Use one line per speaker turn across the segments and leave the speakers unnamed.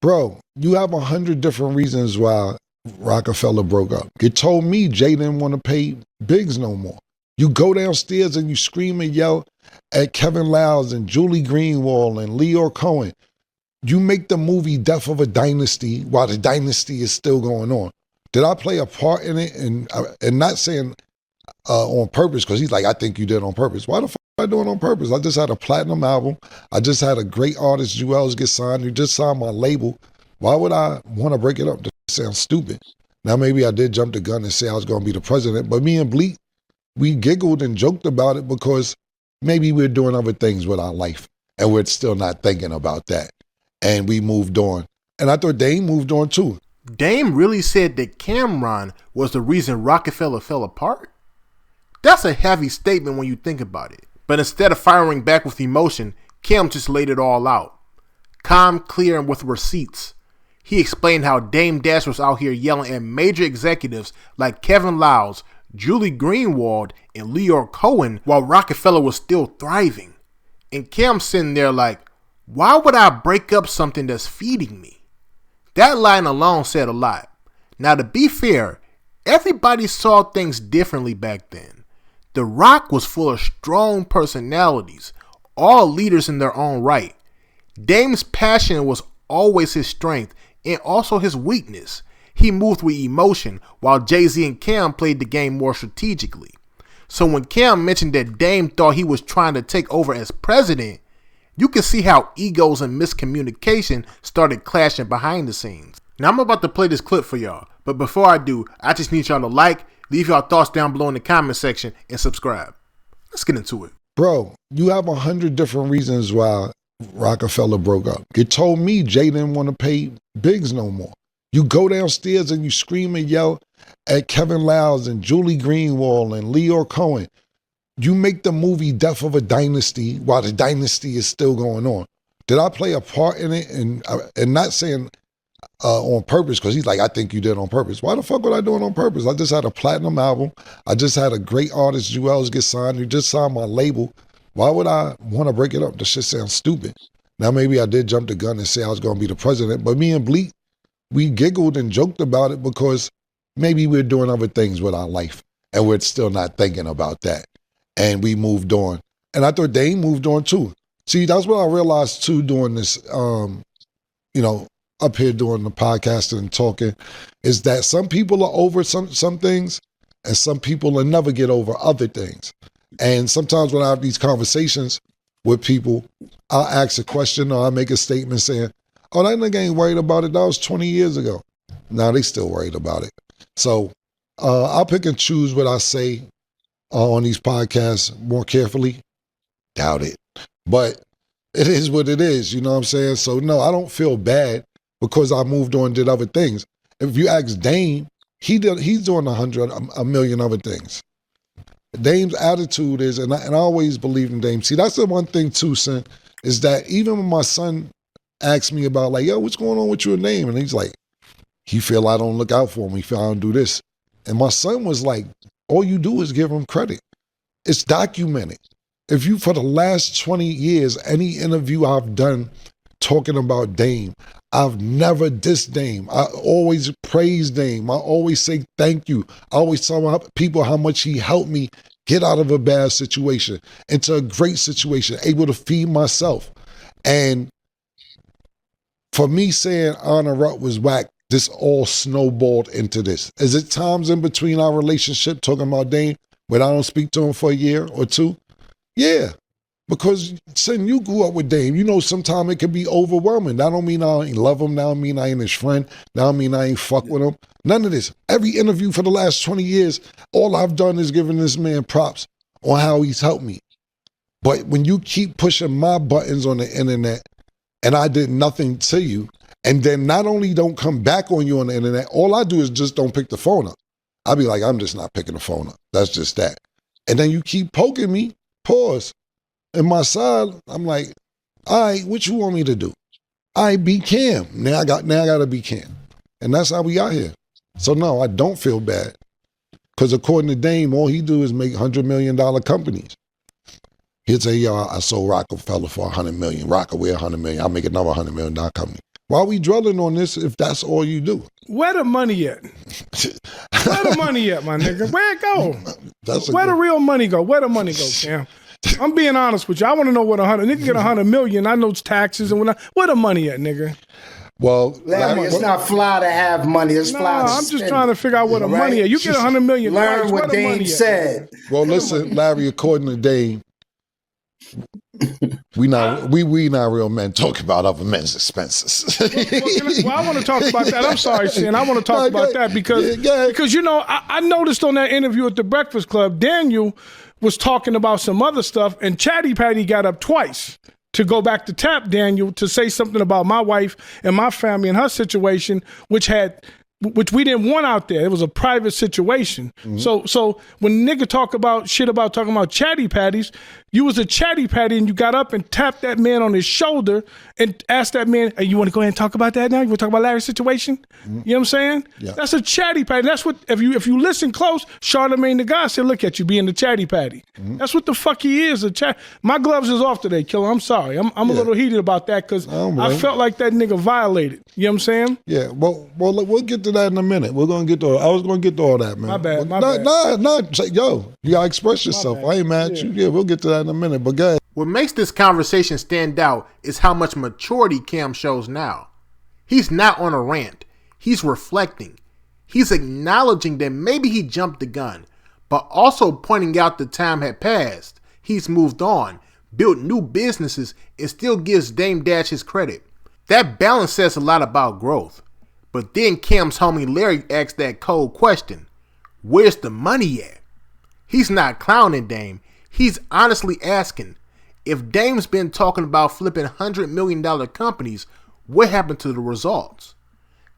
Bro, you have 100 different reasons why Roc-A-Fella broke up. You told me Jay didn't want to pay Biggs no more. You go downstairs and you scream and yell at Kevin Liles and Julie Greenwald and Leo Cohen. You make the movie Death of a Dynasty while the dynasty is still going on. Did I play a part in it? And not saying on purpose, because he's like, I think you did on purpose. Why the fuck am I doing on purpose? I just had a platinum album. I just had a great artist, Jewels, get signed. You just signed my label. Why would I want to break it up? That sounds stupid. Now, maybe I did jump the gun and say I was going to be the president, but me and Bleak, we giggled and joked about it because maybe we're doing other things with our life and we're still not thinking about that. And we moved on. And I thought Dame moved on too.
Dame really said that Cameron was the reason Roc-A-Fella fell apart? That's a heavy statement when you think about it. But instead of firing back with emotion, Cam just laid it all out. Calm, clear, and with receipts. He explained how Dame Dash was out here yelling at major executives like Kevin Liles, Julie Greenwald, and Leo Cohen while Roc-A-Fella was still thriving. And Cam's sitting there like, why would I break up something that's feeding me? That line alone said a lot. Now, to be fair, everybody saw things differently back then. The Roc was full of strong personalities, all leaders in their own right. Dame's passion was always his strength and also his weakness. He moved with emotion while Jay-Z and Cam played the game more strategically. So when Cam mentioned that Dame thought he was trying to take over as president, you can see how egos and miscommunication started clashing behind the scenes. Now I'm about to play this clip for y'all, but before I do, I just need y'all to like, leave y'all thoughts down below in the comment section, and subscribe. Let's get into it.
Bro, you have 100 different reasons why Roc-A-Fella broke up. You told me Jay didn't want to pay Biggs no more. You go downstairs and you scream and yell at Kevin Liles and Julie Greenwald and Leo Cohen. You make the movie Death of a Dynasty while the dynasty is still going on. Did I play a part in it? And not saying on purpose, because he's like, I think you did on purpose. Why the fuck would I do it on purpose? I just had a platinum album. I just had a great artist, Jewels, get signed. You just signed my label. Why would I want to break it up? This shit sounds stupid. Now, maybe I did jump the gun and say I was going to be the president, but me and Bleak, we giggled and joked about it because maybe we're doing other things with our life and we're still not thinking about that. And we moved on. And I thought Dame moved on too. See, that's what I realized too doing this, up here doing the podcasting and talking, is that some people are over some things and some people will never get over other things. And sometimes when I have these conversations with people, I'll ask a question or I'll make a statement saying, oh, that nigga ain't worried about it. That was 20 years ago. Now they still worried about it. So I'll pick and choose what I say on these podcasts more carefully. Doubt it. But it is what it is, you know what I'm saying? So no, I don't feel bad because I moved on and did other things. If you ask Dame, he's doing a million other things. Dame's attitude is, and I always believed in Dame. See, that's the one thing too, son, is that even when my son asks me about like, yo, what's going on with your name? And he's like, he feel I don't look out for him. He feel I don't do this. And my son was like, all you do is give him credit. It's documented. If you, for the last 20 years, any interview I've done talking about Dame, I've never dissed Dame. I always praise Dame. I always say thank you. I always tell people how much he helped me get out of a bad situation into a great situation, able to feed myself. And for me saying Honor Rutt was whack, this all snowballed into this. Is it times in between our relationship talking about Dame when I don't speak to him for a year or two? Yeah, because son, you grew up with Dame. You know sometimes it can be overwhelming. That don't mean I ain't love him. That don't mean I ain't his friend. That don't mean I ain't fuck with him. None of this. Every interview for the last 20 years, all I've done is giving this man props on how he's helped me. But when you keep pushing my buttons on the internet and I did nothing to you, and then not only don't come back on you on the internet, all I do is just don't pick the phone up. I'll be like, I'm just not picking the phone up. That's just that. And then you keep poking me, pause. And my side, I'm like, all right, what you want me to do? I be Cam. Now I gotta be Cam. And that's how we out here. So no, I don't feel bad. Because according to Dame, all he do is make $100 million companies. He'd say, yo, I sold Roc-A-Fella for $100 million. Roc-A, we're $100 million. I'll make another $100 million company. Why are we dwelling on this if that's all you do?
Where the money at? Where the money at, my nigga? Where it go? Where the real money go? Where the money go, Cam? I'm being honest with you. I want to know what nigga get 100 million. I know it's taxes and where the money at, nigga?
Well,
Larry, it's not fly to have money. It's fly to
I'm just trying to figure out where the money at. You get 100 million.
Learn what Dame said.
Well, listen, Larry. According to Dame, we not real men talk about other men's expenses.
Well, I want to talk about that. I'm sorry, Sin. I want to talk about that because you know I noticed on that interview at the Breakfast Club, Daniel was talking about some other stuff, and Chatty Patty got up twice to go back to tap Daniel to say something about my wife and my family and her situation, which we didn't want out there. It was a private situation. Mm-hmm. So when nigga talking about Chatty Patties, you was a Chatty Patty and you got up and tapped that man on his shoulder and asked that man, hey, you want to go ahead and talk about that now? You want to talk about Larry's situation? Mm-hmm. You know what I'm saying? Yeah. That's a Chatty Patty. That's what, if you listen close, Charlamagne the God said, look at you being the Chatty Patty. Mm-hmm. That's what the fuck he is. My gloves is off today, Killer. I'm sorry. I'm a little heated about that because I felt like that nigga violated. You know what I'm saying? Yeah.
Well, we'll get to that in a minute. We're gonna get to. I was gonna get to all that, man.
My bad.
Yo, you gotta express yourself. I ain't mad at you. Yeah, we'll get to that in a minute. But go ahead.
What makes this conversation stand out is how much maturity Cam shows now. He's not on a rant. He's reflecting. He's acknowledging that maybe he jumped the gun, but also pointing out the time had passed. He's moved on, built new businesses, and still gives Dame Dash his credit. That balance says a lot about growth. But then Cam's homie Larry asked that cold question, where's the money at? He's not clowning Dame. He's honestly asking, if Dame's been talking about flipping $100 million companies, what happened to the results?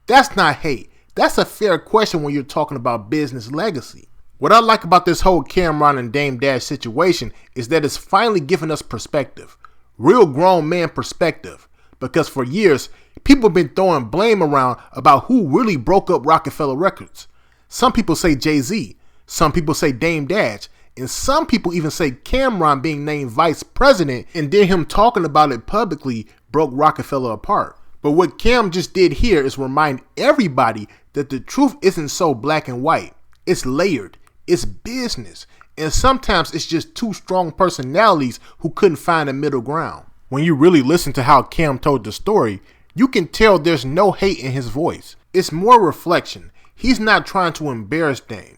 That's not hate. That's a fair question when you're talking about business legacy. What I like about this whole Cam'ron and Dame Dash situation is that it's finally giving us perspective. Real grown man perspective. Because for years, people have been throwing blame around about who really broke up Roc-A-Fella Records. Some people say Jay-Z, some people say Dame Dash, and some people even say Cam'ron being named vice president and then him talking about it publicly broke Roc-A-Fella apart. But what Cam just did here is remind everybody that the truth isn't so black and white. It's layered, it's business, and sometimes it's just two strong personalities who couldn't find a middle ground. When you really listen to how Cam told the story, you can tell there's no hate in his voice. It's more reflection. He's not trying to embarrass Dame.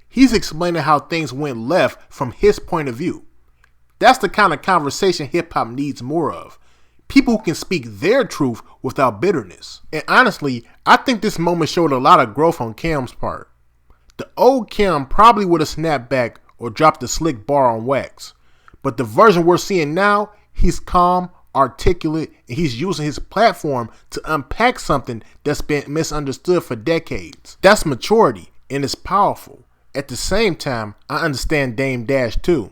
He's explaining how things went left from his point of view. That's the kind of conversation hip-hop needs more of. People who can speak their truth without bitterness. And honestly, I think this moment showed a lot of growth on Cam's part. The old Cam probably would have snapped back or dropped a slick bar on wax. But the version we're seeing now, he's calm, articulate, and he's using his platform to unpack something that's been misunderstood for decades. That's maturity, and it's powerful. At the same time, I understand Dame Dash too.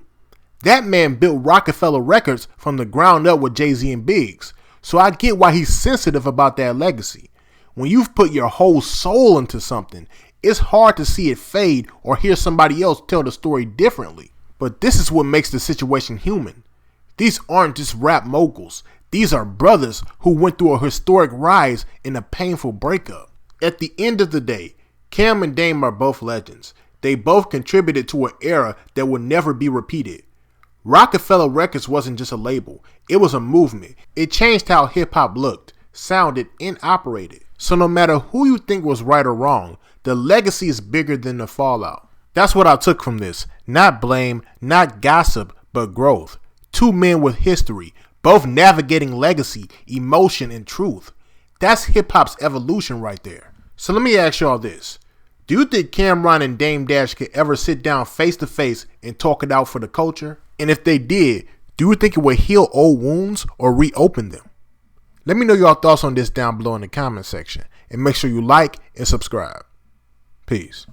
That man built Roc-A-Fella Records from the ground up with Jay-Z and Biggs, so I get why he's sensitive about that legacy. When you've put your whole soul into something, it's hard to see it fade or hear somebody else tell the story differently. But this is what makes the situation human. These aren't just rap moguls. These are brothers who went through a historic rise and a painful breakup. At the end of the day, Cam and Dame are both legends. They both contributed to an era that will never be repeated. Roc-A-Fella Records wasn't just a label. It was a movement. It changed how hip-hop looked, sounded, and operated. So no matter who you think was right or wrong, the legacy is bigger than the fallout. That's what I took from this. Not blame, not gossip, but growth. Two men with history, both navigating legacy, emotion, and truth. That's hip-hop's evolution right there. So let me ask y'all this. Do you think Cam'ron and Dame Dash could ever sit down face to face and talk it out for the culture? And if they did, do you think it would heal old wounds or reopen them? Let me know your thoughts on this down below in the comment section. And make sure you like and subscribe. Peace.